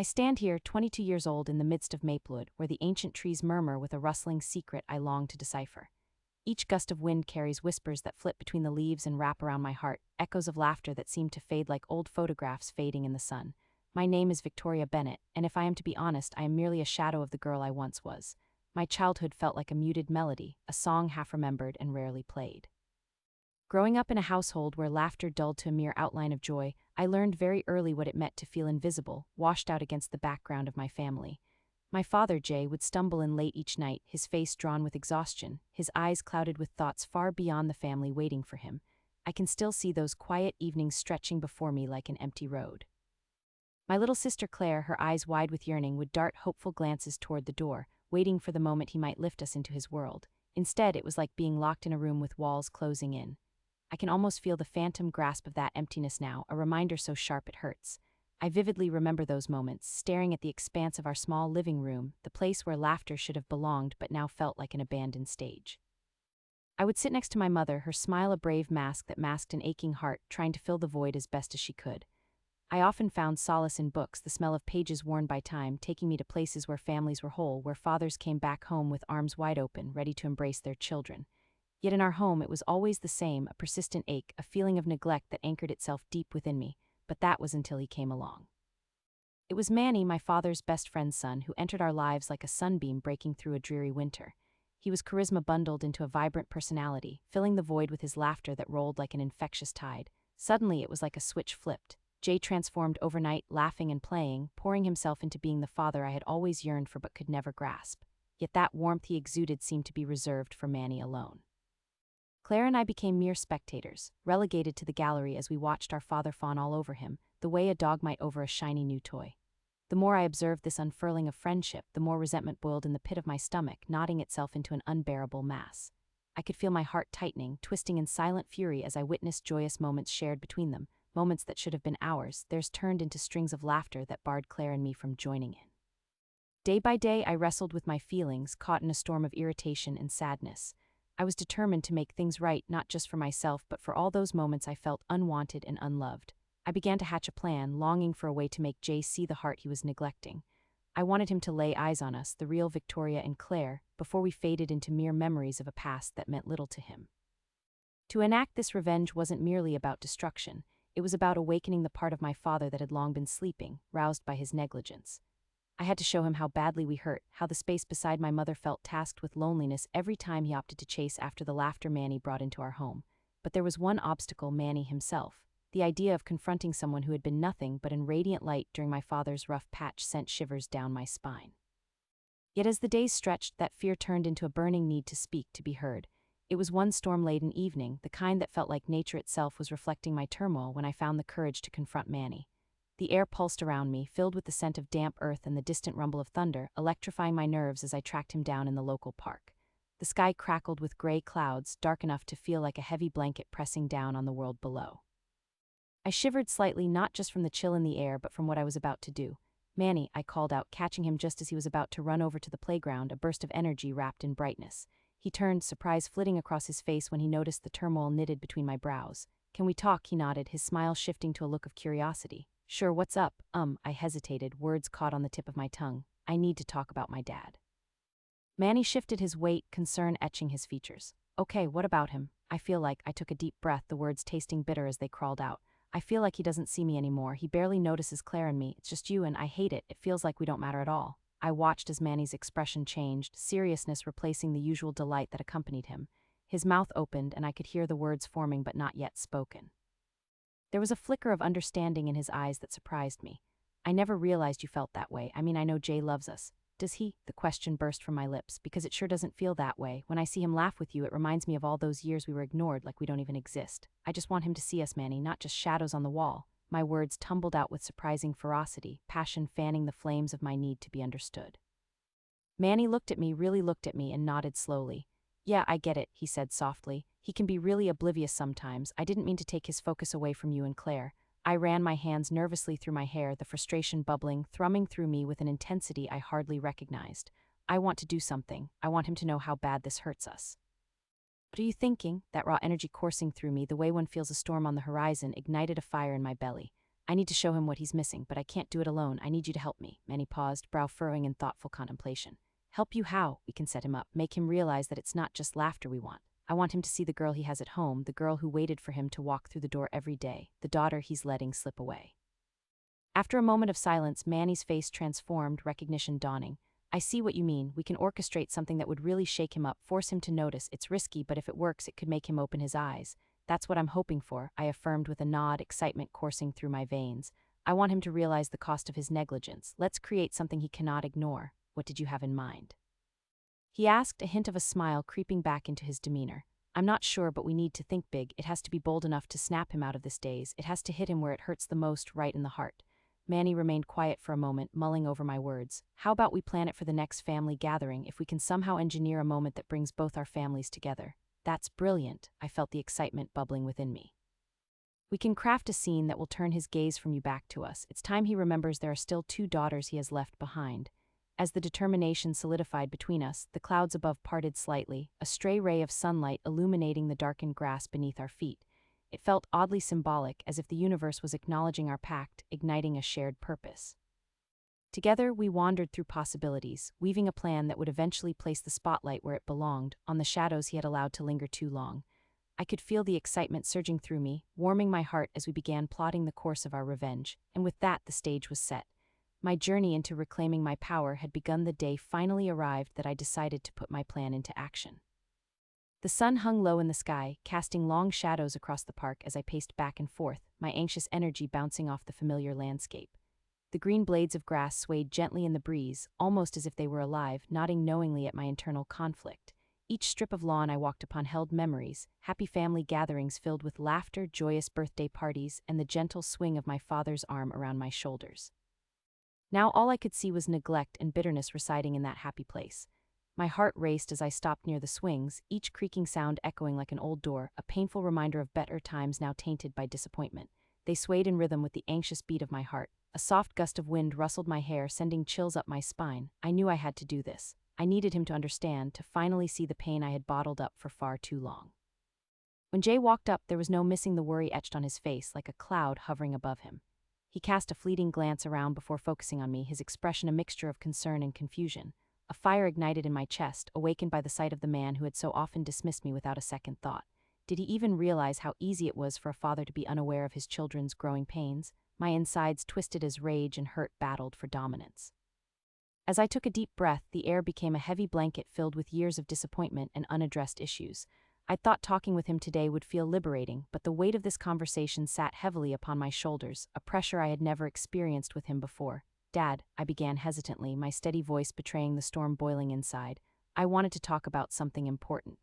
I stand here, 22 years old, in the midst of Maplewood, where the ancient trees murmur with a rustling secret I long to decipher. Each gust of wind carries whispers that flit between the leaves and wrap around my heart, echoes of laughter that seem to fade like old photographs fading in the sun. My name is Victoria Bennett, and if I am to be honest, I am merely a shadow of the girl I once was. My childhood felt like a muted melody, a song half remembered and rarely played. Growing up in a household where laughter dulled to a mere outline of joy, I learned very early what it meant to feel invisible, washed out against the background of my family. My father, Jay, would stumble in late each night, his face drawn with exhaustion, his eyes clouded with thoughts far beyond the family waiting for him. I can still see those quiet evenings stretching before me like an empty road. My little sister Claire, her eyes wide with yearning, would dart hopeful glances toward the door, waiting for the moment he might lift us into his world. Instead, it was like being locked in a room with walls closing in. I can almost feel the phantom grasp of that emptiness now, a reminder so sharp it hurts. I vividly remember those moments, staring at the expanse of our small living room, the place where laughter should have belonged but now felt like an abandoned stage. I would sit next to my mother, her smile a brave mask that masked an aching heart, trying to fill the void as best as she could. I often found solace in books, the smell of pages worn by time, taking me to places where families were whole, where fathers came back home with arms wide open, ready to embrace their children. Yet in our home it was always the same, a persistent ache, a feeling of neglect that anchored itself deep within me, but that was until he came along. It was Manny, my father's best friend's son, who entered our lives like a sunbeam breaking through a dreary winter. He was charisma bundled into a vibrant personality, filling the void with his laughter that rolled like an infectious tide. Suddenly it was like a switch flipped. Jay transformed overnight, laughing and playing, pouring himself into being the father I had always yearned for but could never grasp. Yet that warmth he exuded seemed to be reserved for Manny alone. Claire and I became mere spectators, relegated to the gallery as we watched our father fawn all over him, the way a dog might over a shiny new toy. The more I observed this unfurling of friendship, the more resentment boiled in the pit of my stomach, knotting itself into an unbearable mass. I could feel my heart tightening, twisting in silent fury as I witnessed joyous moments shared between them, moments that should have been ours, theirs turned into strings of laughter that barred Claire and me from joining in. Day by day I wrestled with my feelings, caught in a storm of irritation and sadness. I was determined to make things right, not just for myself, but for all those moments I felt unwanted and unloved. I began to hatch a plan, longing for a way to make Jay see the heart he was neglecting. I wanted him to lay eyes on us, the real Victoria and Claire, before we faded into mere memories of a past that meant little to him. To enact this revenge wasn't merely about destruction, it was about awakening the part of my father that had long been sleeping, roused by his negligence. I had to show him how badly we hurt, how the space beside my mother felt tasked with loneliness every time he opted to chase after the laughter Manny brought into our home. But there was one obstacle: Manny himself. The idea of confronting someone who had been nothing but in radiant light during my father's rough patch sent shivers down my spine. Yet as the days stretched, that fear turned into a burning need to speak, to be heard. It was one storm-laden evening, the kind that felt like nature itself was reflecting my turmoil, when I found the courage to confront Manny. The air pulsed around me, filled with the scent of damp earth and the distant rumble of thunder, electrifying my nerves as I tracked him down in the local park. The sky crackled with gray clouds, dark enough to feel like a heavy blanket pressing down on the world below. I shivered slightly, not just from the chill in the air, but from what I was about to do. "Manny," I called out, catching him just as he was about to run over to the playground, a burst of energy wrapped in brightness. He turned, surprise flitting across his face when he noticed the turmoil knitted between my brows. "Can we talk?" he nodded, his smile shifting to a look of curiosity. "Sure, what's up?" I hesitated, words caught on the tip of my tongue. "I need to talk about my dad." Manny shifted his weight, concern etching his features. "Okay, what about him?" I took a deep breath, the words tasting bitter as they crawled out. "I feel like he doesn't see me anymore. He barely notices Claire and me. It's just you and I hate it. It feels like we don't matter at all." I watched as Manny's expression changed, seriousness replacing the usual delight that accompanied him. His mouth opened, and I could hear the words forming but not yet spoken. There was a flicker of understanding in his eyes that surprised me. "I never realized you felt that way. I mean, I know Jay loves us." "Does he?" The question burst from my lips. "Because it sure doesn't feel that way. When I see him laugh with you, it reminds me of all those years we were ignored, like we don't even exist. I just want him to see us, Manny, not just shadows on the wall." My words tumbled out with surprising ferocity, passion fanning the flames of my need to be understood. Manny looked at me, really looked at me, and nodded slowly. "Yeah, I get it," he said softly. "He can be really oblivious sometimes. I didn't mean to take his focus away from you and Claire." I ran my hands nervously through my hair, the frustration bubbling, thrumming through me with an intensity I hardly recognized. "I want to do something. I want him to know how bad this hurts us." "What are you thinking?" That raw energy coursing through me, the way one feels a storm on the horizon, ignited a fire in my belly. I need to show him what he's missing, but I can't do it alone. I need you to help me." Manny paused, brow furrowing in thoughtful contemplation. "Help you how?" "We can set him up, make him realize that it's not just laughter we want. I want him to see the girl he has at home, the girl who waited for him to walk through the door every day, the daughter he's letting slip away." After a moment of silence, Manny's face transformed, recognition dawning. "I see what you mean. We can orchestrate something that would really shake him up, force him to notice. It's risky, but if it works, it could make him open his eyes." "That's what I'm hoping for," I affirmed with a nod, excitement coursing through my veins. "I want him to realize the cost of his negligence. Let's create something he cannot ignore." "What did you have in mind?" he asked, a hint of a smile creeping back into his demeanor. "I'm not sure, but we need to think big. It has to be bold enough to snap him out of this daze. It has to hit him where it hurts the most, right in the heart." Manny remained quiet for a moment, mulling over my words. "How about we plan it for the next family gathering, if we can somehow engineer a moment that brings both our families together?" "That's brilliant." I felt the excitement bubbling within me. "We can craft a scene that will turn his gaze from you back to us. It's time he remembers there are still 2 daughters he has left behind." As the determination solidified between us, the clouds above parted slightly, a stray ray of sunlight illuminating the darkened grass beneath our feet. It felt oddly symbolic, as if the universe was acknowledging our pact, igniting a shared purpose. Together, we wandered through possibilities, weaving a plan that would eventually place the spotlight where it belonged, on the shadows he had allowed to linger too long. I could feel the excitement surging through me, warming my heart as we began plotting the course of our revenge, and with that the stage was set. My journey into reclaiming my power had begun. The day finally arrived that I decided to put my plan into action. The sun hung low in the sky, casting long shadows across the park as I paced back and forth, my anxious energy bouncing off the familiar landscape. The green blades of grass swayed gently in the breeze, almost as if they were alive, nodding knowingly at my internal conflict. Each strip of lawn I walked upon held memories, happy family gatherings filled with laughter, joyous birthday parties, and the gentle swing of my father's arm around my shoulders. Now all I could see was neglect and bitterness residing in that happy place. My heart raced as I stopped near the swings, each creaking sound echoing like an old door, a painful reminder of better times now tainted by disappointment. They swayed in rhythm with the anxious beat of my heart. A soft gust of wind rustled my hair, sending chills up my spine. I knew I had to do this. I needed him to understand, to finally see the pain I had bottled up for far too long. When Jay walked up, there was no missing the worry etched on his face, like a cloud hovering above him. He cast a fleeting glance around before focusing on me, his expression a mixture of concern and confusion. A fire ignited in my chest, awakened by the sight of the man who had so often dismissed me without a second thought. Did he even realize how easy it was for a father to be unaware of his children's growing pains? My insides twisted as rage and hurt battled for dominance. As I took a deep breath, the air became a heavy blanket filled with years of disappointment and unaddressed issues. I thought talking with him today would feel liberating, but the weight of this conversation sat heavily upon my shoulders, a pressure I had never experienced with him before. "Dad," I began hesitantly, my steady voice betraying the storm boiling inside. "I wanted to talk about something important."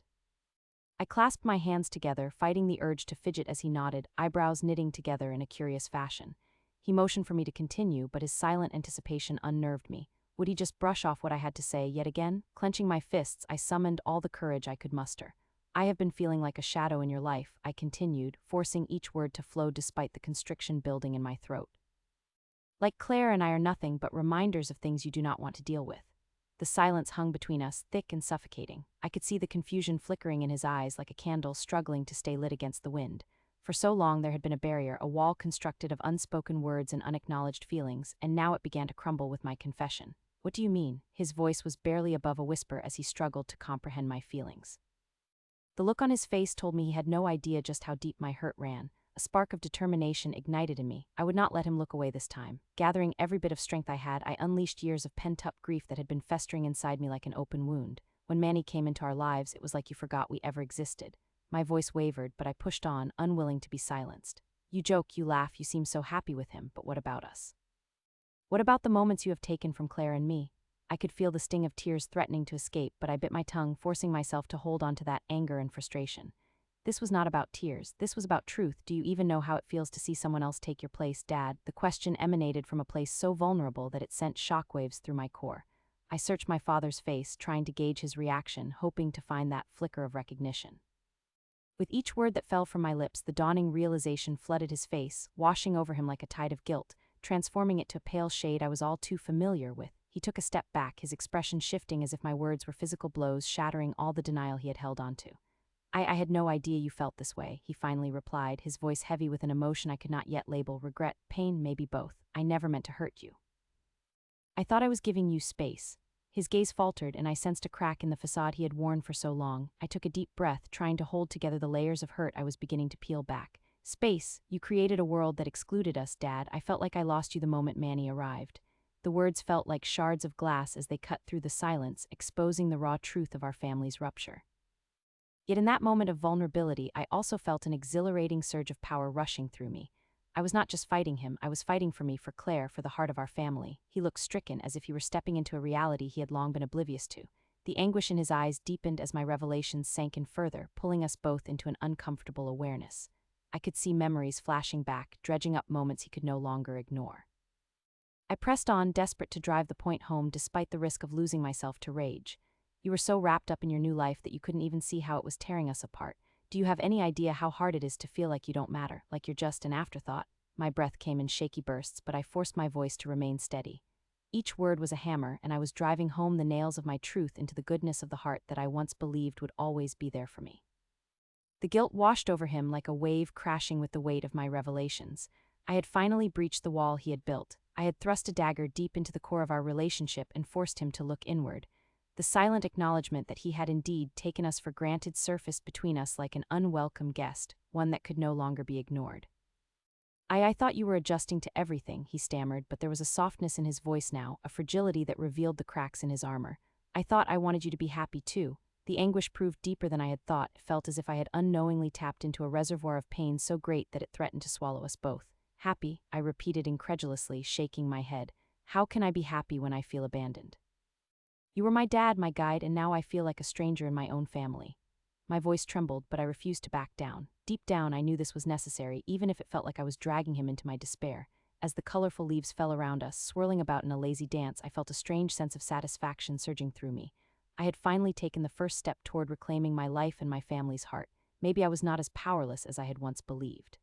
I clasped my hands together, fighting the urge to fidget as he nodded, eyebrows knitting together in a curious fashion. He motioned for me to continue, but his silent anticipation unnerved me. Would he just brush off what I had to say yet again? Clenching my fists, I summoned all the courage I could muster. "I have been feeling like a shadow in your life," I continued, forcing each word to flow despite the constriction building in my throat. "Like Claire and I are nothing but reminders of things you do not want to deal with." The silence hung between us, thick and suffocating. I could see the confusion flickering in his eyes like a candle struggling to stay lit against the wind. For so long there had been a barrier, a wall constructed of unspoken words and unacknowledged feelings, and now it began to crumble with my confession. "What do you mean?" His voice was barely above a whisper as he struggled to comprehend my feelings. The look on his face told me he had no idea just how deep my hurt ran. A spark of determination ignited in me. I would not let him look away this time. Gathering every bit of strength I had, I unleashed years of pent-up grief that had been festering inside me like an open wound. "When Manny came into our lives, it was like you forgot we ever existed." My voice wavered, but I pushed on, unwilling to be silenced. "You joke, you laugh, you seem so happy with him, but what about us? What about the moments you have taken from Claire and me?" I could feel the sting of tears threatening to escape, but I bit my tongue, forcing myself to hold on to that anger and frustration. This was not about tears. This was about truth. "Do you even know how it feels to see someone else take your place, Dad?" The question emanated from a place so vulnerable that it sent shockwaves through my core. I searched my father's face, trying to gauge his reaction, hoping to find that flicker of recognition. With each word that fell from my lips, the dawning realization flooded his face, washing over him like a tide of guilt, transforming it to a pale shade I was all too familiar with. He took a step back, his expression shifting as if my words were physical blows shattering all the denial he had held onto. I had no idea you felt this way, he finally replied, his voice heavy with an emotion I could not yet label: regret, pain, maybe both. I never meant to hurt you. I thought I was giving you space. His gaze faltered, and I sensed a crack in the facade he had worn for so long. I took a deep breath, trying to hold together the layers of hurt I was beginning to peel back. Space, you created a world that excluded us, Dad. I felt like I lost you the moment Manny arrived. The words felt like shards of glass as they cut through the silence, exposing the raw truth of our family's rupture. Yet in that moment of vulnerability, I also felt an exhilarating surge of power rushing through me. I was not just fighting him, I was fighting for me, for Claire, for the heart of our family. He looked stricken, as if he were stepping into a reality he had long been oblivious to. The anguish in his eyes deepened as my revelations sank in further, pulling us both into an uncomfortable awareness. I could see memories flashing back, dredging up moments he could no longer ignore. I pressed on, desperate to drive the point home despite the risk of losing myself to rage. You were so wrapped up in your new life that you couldn't even see how it was tearing us apart. Do you have any idea how hard it is to feel like you don't matter, like you're just an afterthought? My breath came in shaky bursts, but I forced my voice to remain steady. Each word was a hammer, and I was driving home the nails of my truth into the goodness of the heart that I once believed would always be there for me. The guilt washed over him like a wave crashing with the weight of my revelations. I had finally breached the wall he had built. I had thrust a dagger deep into the core of our relationship and forced him to look inward. The silent acknowledgement that he had indeed taken us for granted surfaced between us like an unwelcome guest, one that could no longer be ignored. I thought you were adjusting to everything, he stammered, but there was a softness in his voice now, a fragility that revealed the cracks in his armor. I thought I wanted you to be happy too. The anguish proved deeper than I had thought. It felt as if I had unknowingly tapped into a reservoir of pain so great that it threatened to swallow us both. Happy, I repeated incredulously, shaking my head. How can I be happy when I feel abandoned? You were my dad, my guide, and now I feel like a stranger in my own family. My voice trembled, but I refused to back down. Deep down, I knew this was necessary, even if it felt like I was dragging him into my despair. As the colorful leaves fell around us, swirling about in a lazy dance, I felt a strange sense of satisfaction surging through me. I had finally taken the first step toward reclaiming my life and my family's heart. Maybe I was not as powerless as I had once believed.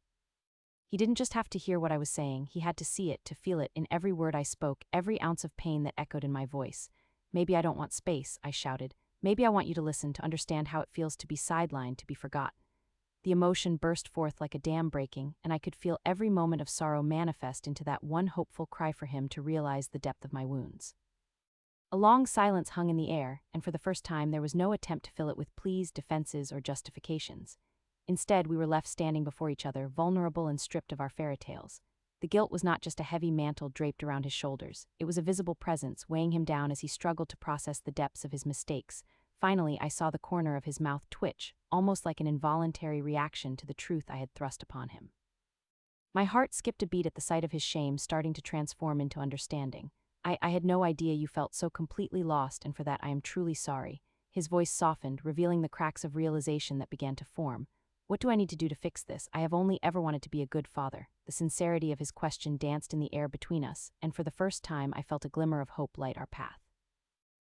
He didn't just have to hear what I was saying, he had to see it, to feel it in every word I spoke, every ounce of pain that echoed in my voice. Maybe I don't want space, I shouted. Maybe I want you to listen, to understand how it feels to be sidelined, to be forgotten. The emotion burst forth like a dam breaking, and I could feel every moment of sorrow manifest into that one hopeful cry for him to realize the depth of my wounds. A long silence hung in the air, and for the first time there was no attempt to fill it with pleas, defenses, or justifications. Instead, we were left standing before each other, vulnerable and stripped of our fairy tales. The guilt was not just a heavy mantle draped around his shoulders. It was a visible presence, weighing him down as he struggled to process the depths of his mistakes. Finally, I saw the corner of his mouth twitch, almost like an involuntary reaction to the truth I had thrust upon him. My heart skipped a beat at the sight of his shame starting to transform into understanding. I had no idea you felt so completely lost, and for that I am truly sorry. His voice softened, revealing the cracks of realization that began to form. What do I need to do to fix this? I have only ever wanted to be a good father. The sincerity of his question danced in the air between us, and for the first time I felt a glimmer of hope light our path.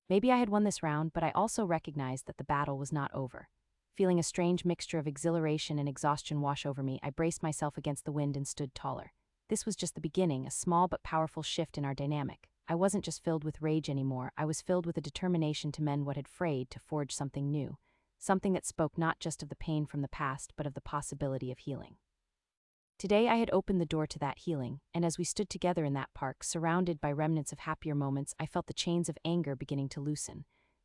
Maybe I had won this round, but I also recognized that the battle was not over. Feeling a strange mixture of exhilaration and exhaustion wash over me, I braced myself against the wind and stood taller. This was just the beginning, a small but powerful shift in our dynamic. I wasn't just filled with rage anymore, I was filled with a determination to mend what had frayed, to forge something new. Something that spoke not just of the pain from the past, but of the possibility of healing. Today I had opened the door to that healing, and as we stood together in that park, surrounded by remnants of happier moments, I felt the chains of anger beginning to loosen.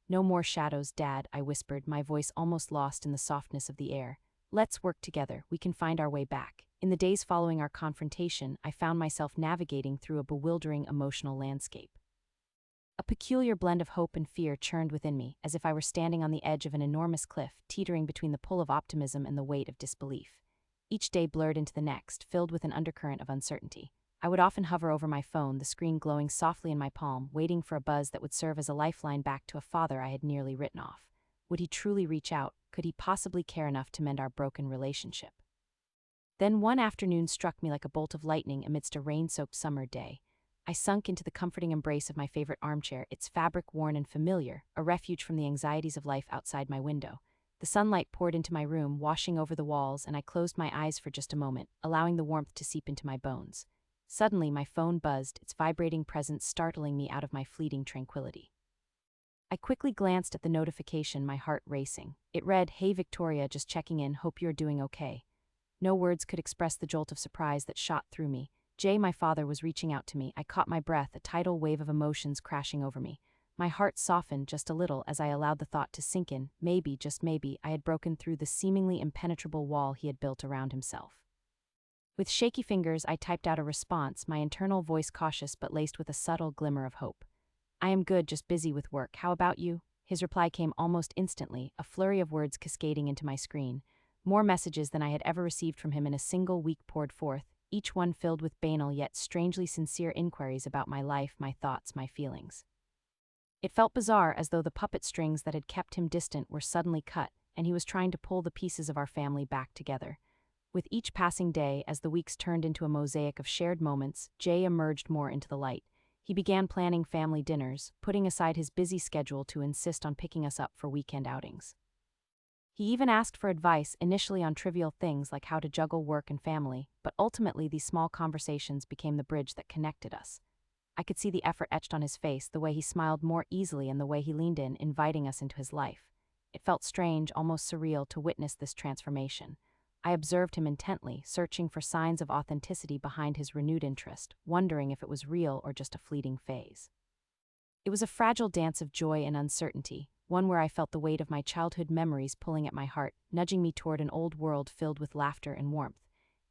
No more shadows, Dad, I whispered, my voice almost lost in the softness of the air. Let's work together, we can find our way back. In the days following our confrontation, I found myself navigating through a bewildering emotional landscape. A peculiar blend of hope and fear churned within me, as if I were standing on the edge of an enormous cliff, teetering between the pull of optimism and the weight of disbelief. Each day blurred into the next, filled with an undercurrent of uncertainty. I would often hover over my phone, the screen glowing softly in my palm, waiting for a buzz that would serve as a lifeline back to a father I had nearly written off. Would he truly reach out? Could he possibly care enough to mend our broken relationship? Then one afternoon struck me like a bolt of lightning amidst a rain-soaked summer day. I sunk into the comforting embrace of my favorite armchair, its fabric worn and familiar, a refuge from the anxieties of life outside my window. The sunlight poured into my room, washing over the walls, and I closed my eyes for just a moment, allowing the warmth to seep into my bones. Suddenly, my phone buzzed, its vibrating presence startling me out of my fleeting tranquility. I quickly glanced at the notification, my heart racing. It read, "Hey Victoria, just checking in, hope you're doing okay." No words could express the jolt of surprise that shot through me. Jay, my father, was reaching out to me. I caught my breath, a tidal wave of emotions crashing over me. My heart softened just a little as I allowed the thought to sink in. Maybe, just maybe, I had broken through the seemingly impenetrable wall he had built around himself. With shaky fingers, I typed out a response, my internal voice cautious but laced with a subtle glimmer of hope. "I am good, just busy with work. How about you?" His reply came almost instantly, a flurry of words cascading into my screen. More messages than I had ever received from him in a single week poured forth, each one filled with banal yet strangely sincere inquiries about my life, my thoughts, my feelings. It felt bizarre, as though the puppet strings that had kept him distant were suddenly cut, and he was trying to pull the pieces of our family back together. With each passing day, as the weeks turned into a mosaic of shared moments, Jay emerged more into the light. He began planning family dinners, putting aside his busy schedule to insist on picking us up for weekend outings. He even asked for advice, initially on trivial things like how to juggle work and family, but ultimately these small conversations became the bridge that connected us. I could see the effort etched on his face, the way he smiled more easily and the way he leaned in, inviting us into his life. It felt strange, almost surreal, to witness this transformation. I observed him intently, searching for signs of authenticity behind his renewed interest, wondering if it was real or just a fleeting phase. It was a fragile dance of joy and uncertainty, one where I felt the weight of my childhood memories pulling at my heart, nudging me toward an old world filled with laughter and warmth.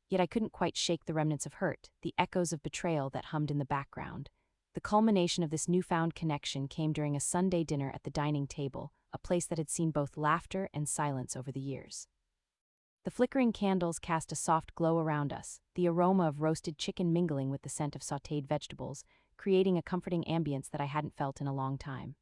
Yet I couldn't quite shake the remnants of hurt, the echoes of betrayal that hummed in the background. The culmination of this newfound connection came during a Sunday dinner at the dining table, a place that had seen both laughter and silence over the years. The flickering candles cast a soft glow around us, the aroma of roasted chicken mingling with the scent of sautéed vegetables, creating a comforting ambience that I hadn't felt in a long time.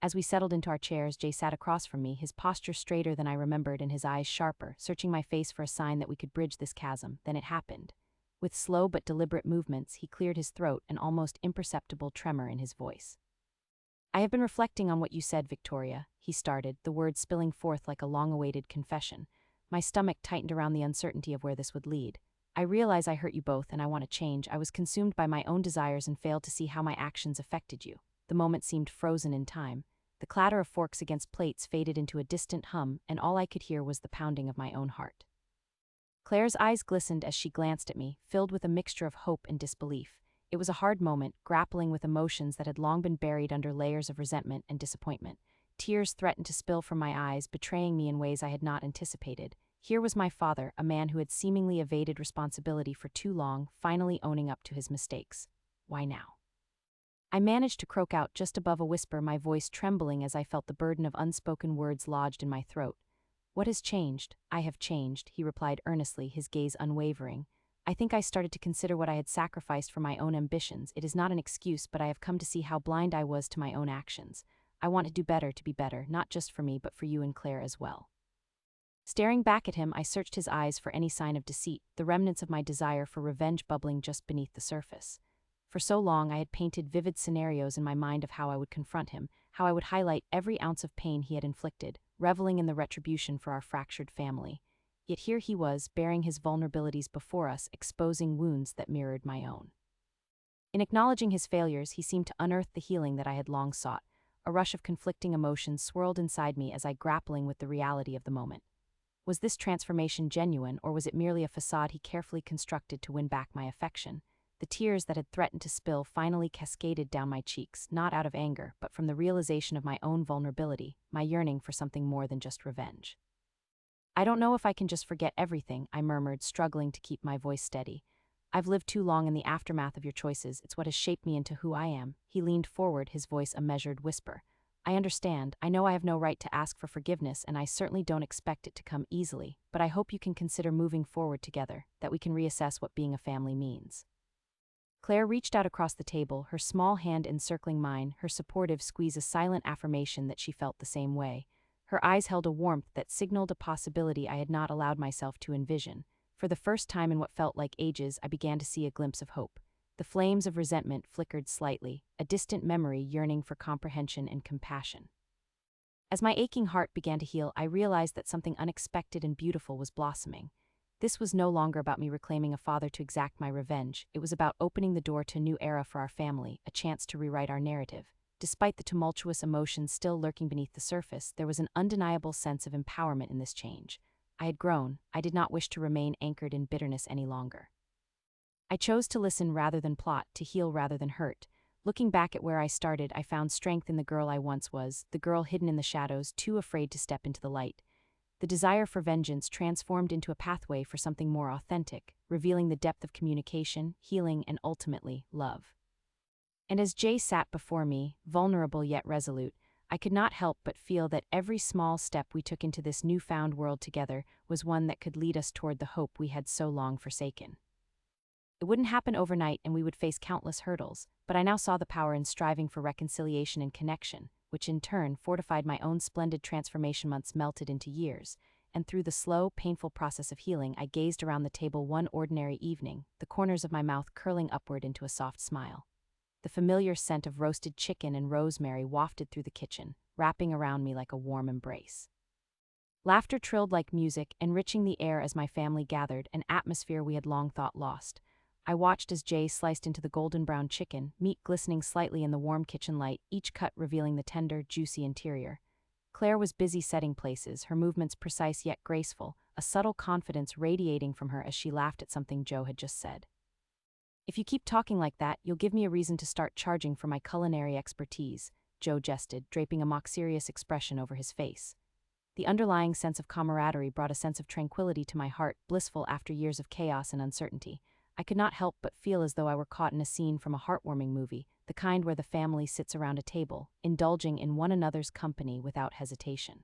As we settled into our chairs, Jay sat across from me, his posture straighter than I remembered and his eyes sharper, searching my face for a sign that we could bridge this chasm. Then it happened. With slow but deliberate movements, he cleared his throat, an almost imperceptible tremor in his voice. "I have been reflecting on what you said, Victoria," he started, the words spilling forth like a long-awaited confession. My stomach tightened around the uncertainty of where this would lead. "I realize I hurt you both and I want to change. I was consumed by my own desires and failed to see how my actions affected you." The moment seemed frozen in time. The clatter of forks against plates faded into a distant hum, and all I could hear was the pounding of my own heart. Claire's eyes glistened as she glanced at me, filled with a mixture of hope and disbelief. It was a hard moment, grappling with emotions that had long been buried under layers of resentment and disappointment. Tears threatened to spill from my eyes, betraying me in ways I had not anticipated. Here was my father, a man who had seemingly evaded responsibility for too long, finally owning up to his mistakes. Why now? I managed to croak out just above a whisper, my voice trembling as I felt the burden of unspoken words lodged in my throat. "What has changed?" "I have changed," he replied earnestly, his gaze unwavering. "I think I started to consider what I had sacrificed for my own ambitions. It is not an excuse, but I have come to see how blind I was to my own actions. I want to do better, to be better, not just for me but for you and Claire as well." Staring back at him, I searched his eyes for any sign of deceit, the remnants of my desire for revenge bubbling just beneath the surface. For so long I had painted vivid scenarios in my mind of how I would confront him, how I would highlight every ounce of pain he had inflicted, reveling in the retribution for our fractured family. Yet here he was, bearing his vulnerabilities before us, exposing wounds that mirrored my own. In acknowledging his failures, he seemed to unearth the healing that I had long sought. A rush of conflicting emotions swirled inside me as I grappling with the reality of the moment. Was this transformation genuine, or was it merely a facade he carefully constructed to win back my affection? The tears that had threatened to spill finally cascaded down my cheeks, not out of anger, but from the realization of my own vulnerability, my yearning for something more than just revenge. "I don't know if I can just forget everything," I murmured, struggling to keep my voice steady. "I've lived too long in the aftermath of your choices. It's what has shaped me into who I am." He leaned forward, his voice a measured whisper. "I understand. I know I have no right to ask for forgiveness, and I certainly don't expect it to come easily, but I hope you can consider moving forward together, that we can reassess what being a family means." Claire reached out across the table, her small hand encircling mine, her supportive squeeze a silent affirmation that she felt the same way. Her eyes held a warmth that signaled a possibility I had not allowed myself to envision. For the first time in what felt like ages, I began to see a glimpse of hope. The flames of resentment flickered slightly, a distant memory yearning for comprehension and compassion. As my aching heart began to heal, I realized that something unexpected and beautiful was blossoming. This was no longer about me reclaiming a father to exact my revenge. It was about opening the door to a new era for our family, a chance to rewrite our narrative. Despite the tumultuous emotions still lurking beneath the surface, there was an undeniable sense of empowerment in this change. I had grown. I did not wish to remain anchored in bitterness any longer. I chose to listen rather than plot, to heal rather than hurt. Looking back at where I started, I found strength in the girl I once was, the girl hidden in the shadows, too afraid to step into the light. The desire for vengeance transformed into a pathway for something more authentic, revealing the depth of communication, healing, and ultimately, love. And as Jay sat before me, vulnerable yet resolute, I could not help but feel that every small step we took into this newfound world together was one that could lead us toward the hope we had so long forsaken. It wouldn't happen overnight and we would face countless hurdles, but I now saw the power in striving for reconciliation and connection, which in turn fortified my own splendid transformation. Months melted into years, and through the slow, painful process of healing, I gazed around the table one ordinary evening, the corners of my mouth curling upward into a soft smile. The familiar scent of roasted chicken and rosemary wafted through the kitchen, wrapping around me like a warm embrace. Laughter trilled like music, enriching the air as my family gathered, an atmosphere we had long thought lost. I watched as Jay sliced into the golden brown chicken, meat glistening slightly in the warm kitchen light, each cut revealing the tender, juicy interior. Claire was busy setting places, her movements precise yet graceful, a subtle confidence radiating from her as she laughed at something Joe had just said. "If you keep talking like that, you'll give me a reason to start charging for my culinary expertise," Joe jested, draping a mock-serious expression over his face. The underlying sense of camaraderie brought a sense of tranquility to my heart, blissful after years of chaos and uncertainty. I could not help but feel as though I were caught in a scene from a heartwarming movie, the kind where the family sits around a table, indulging in one another's company without hesitation.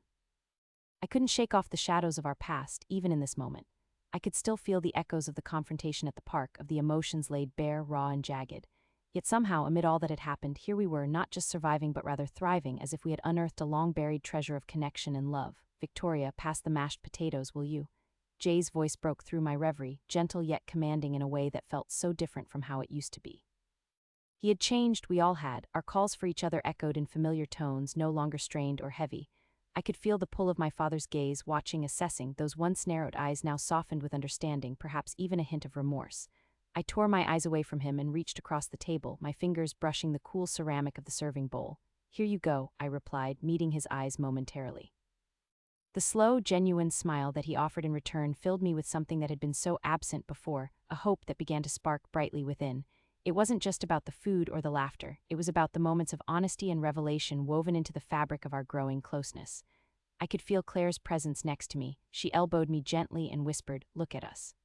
I couldn't shake off the shadows of our past, even in this moment. I could still feel the echoes of the confrontation at the park, of the emotions laid bare, raw and jagged. Yet somehow, amid all that had happened, here we were, not just surviving but rather thriving, as if we had unearthed a long-buried treasure of connection and love. "Victoria, pass the mashed potatoes, will you?" Jay's voice broke through my reverie, gentle yet commanding in a way that felt so different from how it used to be. He had changed, we all had. Our calls for each other echoed in familiar tones, no longer strained or heavy. I could feel the pull of my father's gaze, watching, assessing, those once narrowed eyes now softened with understanding, perhaps even a hint of remorse. I tore my eyes away from him and reached across the table, my fingers brushing the cool ceramic of the serving bowl. "Here you go," I replied, meeting his eyes momentarily. The slow, genuine smile that he offered in return filled me with something that had been so absent before, a hope that began to spark brightly within. It wasn't just about the food or the laughter, it was about the moments of honesty and revelation woven into the fabric of our growing closeness. I could feel Claire's presence next to me. She elbowed me gently and whispered, "Look at us."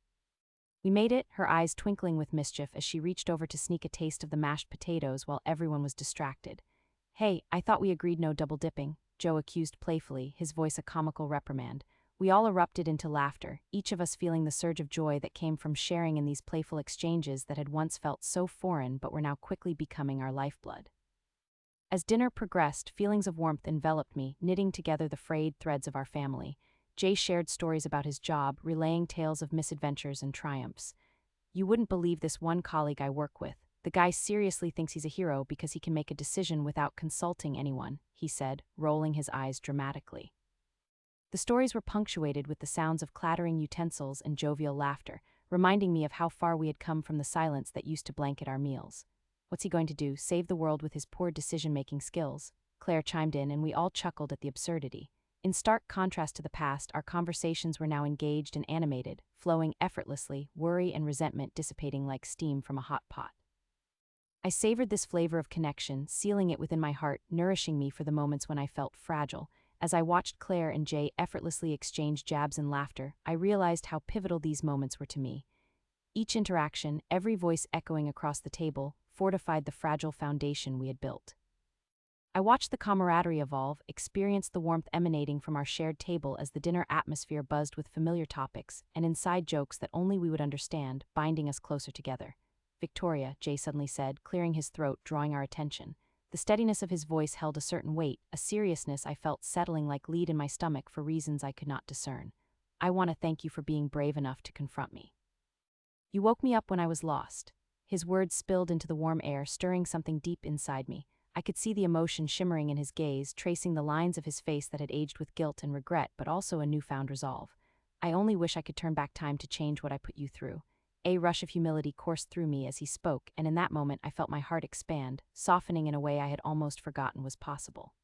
We made it, her eyes twinkling with mischief as she reached over to sneak a taste of the mashed potatoes while everyone was distracted. "Hey, I thought we agreed no double dipping," Joe accused playfully, his voice a comical reprimand. We all erupted into laughter, each of us feeling the surge of joy that came from sharing in these playful exchanges that had once felt so foreign but were now quickly becoming our lifeblood. As dinner progressed, feelings of warmth enveloped me, knitting together the frayed threads of our family. Jay shared stories about his job, relaying tales of misadventures and triumphs. "You wouldn't believe this one colleague I work with. The guy seriously thinks he's a hero because he can make a decision without consulting anyone," he said, rolling his eyes dramatically. The stories were punctuated with the sounds of clattering utensils and jovial laughter, reminding me of how far we had come from the silence that used to blanket our meals. "What's he going to do, save the world with his poor decision-making skills?" Claire chimed in, and we all chuckled at the absurdity. In stark contrast to the past, our conversations were now engaged and animated, flowing effortlessly, worry and resentment dissipating like steam from a hot pot. I savored this flavor of connection, sealing it within my heart, nourishing me for the moments when I felt fragile. As I watched Claire and Jay effortlessly exchange jabs and laughter, I realized how pivotal these moments were to me. Each interaction, every voice echoing across the table, fortified the fragile foundation we had built. I watched the camaraderie evolve, experienced the warmth emanating from our shared table as the dinner atmosphere buzzed with familiar topics and inside jokes that only we would understand, binding us closer together. "Victoria," Jay suddenly said, clearing his throat, drawing our attention. The steadiness of his voice held a certain weight, a seriousness I felt settling like lead in my stomach for reasons I could not discern. "I want to thank you for being brave enough to confront me. You woke me up when I was lost." His words spilled into the warm air, stirring something deep inside me. I could see the emotion shimmering in his gaze, tracing the lines of his face that had aged with guilt and regret, but also a newfound resolve. "I only wish I could turn back time to change what I put you through." A rush of humility coursed through me as he spoke, and in that moment I felt my heart expand, softening in a way I had almost forgotten was possible.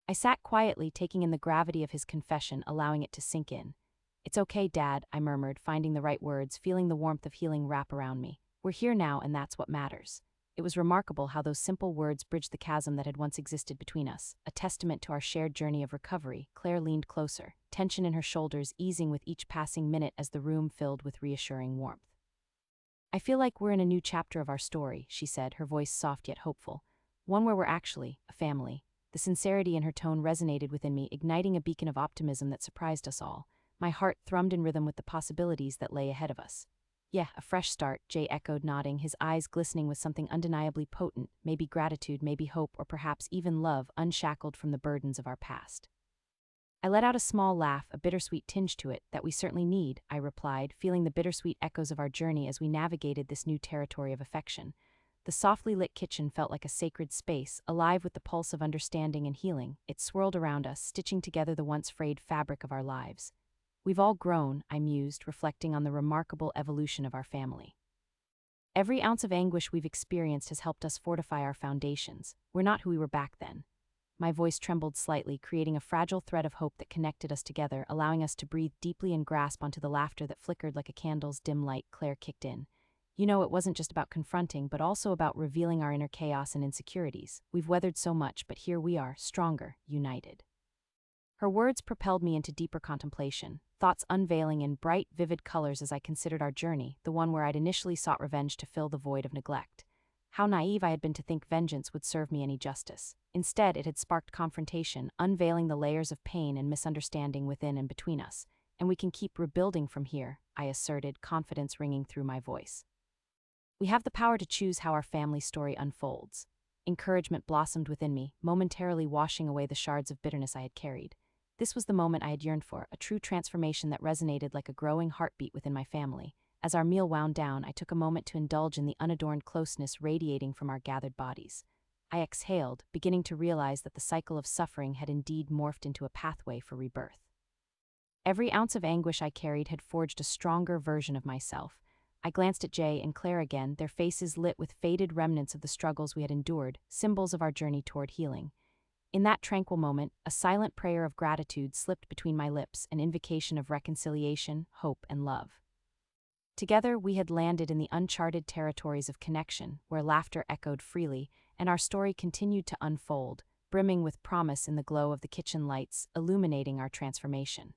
I sat quietly, taking in the gravity of his confession, allowing it to sink in. "It's okay, Dad," I murmured, finding the right words, feeling the warmth of healing wrap around me. "We're here now, and that's what matters." It was remarkable how those simple words bridged the chasm that had once existed between us, a testament to our shared journey of recovery. Claire leaned closer, tension in her shoulders easing with each passing minute as the room filled with reassuring warmth. "I feel like we're in a new chapter of our story," she said, her voice soft yet hopeful. "One where we're actually a family." The sincerity in her tone resonated within me, igniting a beacon of optimism that surprised us all. My heart thrummed in rhythm with the possibilities that lay ahead of us. "Yeah, a fresh start," Jay echoed, nodding, his eyes glistening with something undeniably potent, maybe gratitude, maybe hope, or perhaps even love, unshackled from the burdens of our past. I let out a small laugh, a bittersweet tinge to it. "That we certainly need," I replied, feeling the bittersweet echoes of our journey as we navigated this new territory of affection. The softly lit kitchen felt like a sacred space, alive with the pulse of understanding and healing. It swirled around us, stitching together the once frayed fabric of our lives. "We've all grown," I mused, reflecting on the remarkable evolution of our family. "Every ounce of anguish we've experienced has helped us fortify our foundations. We're not who we were back then." My voice trembled slightly, creating a fragile thread of hope that connected us together, allowing us to breathe deeply and grasp onto the laughter that flickered like a candle's dim light. Claire kicked in. "You know, it wasn't just about confronting, but also about revealing our inner chaos and insecurities. We've weathered so much, but here we are, stronger, united." Her words propelled me into deeper contemplation, thoughts unveiling in bright, vivid colors as I considered our journey, the one where I'd initially sought revenge to fill the void of neglect. How naive I had been to think vengeance would serve me any justice. Instead, it had sparked confrontation, unveiling the layers of pain and misunderstanding within and between us. "And we can keep rebuilding from here," I asserted, confidence ringing through my voice. "We have the power to choose how our family story unfolds." Encouragement blossomed within me, momentarily washing away the shards of bitterness I had carried. This was the moment I had yearned for, a true transformation that resonated like a growing heartbeat within my family. As our meal wound down, I took a moment to indulge in the unadorned closeness radiating from our gathered bodies. I exhaled, beginning to realize that the cycle of suffering had indeed morphed into a pathway for rebirth. Every ounce of anguish I carried had forged a stronger version of myself. I glanced at Jay and Claire again, their faces lit with faded remnants of the struggles we had endured, symbols of our journey toward healing. In that tranquil moment, a silent prayer of gratitude slipped between my lips, an invocation of reconciliation, hope, and love. Together, we had landed in the uncharted territories of connection, where laughter echoed freely, and our story continued to unfold, brimming with promise in the glow of the kitchen lights, illuminating our transformation.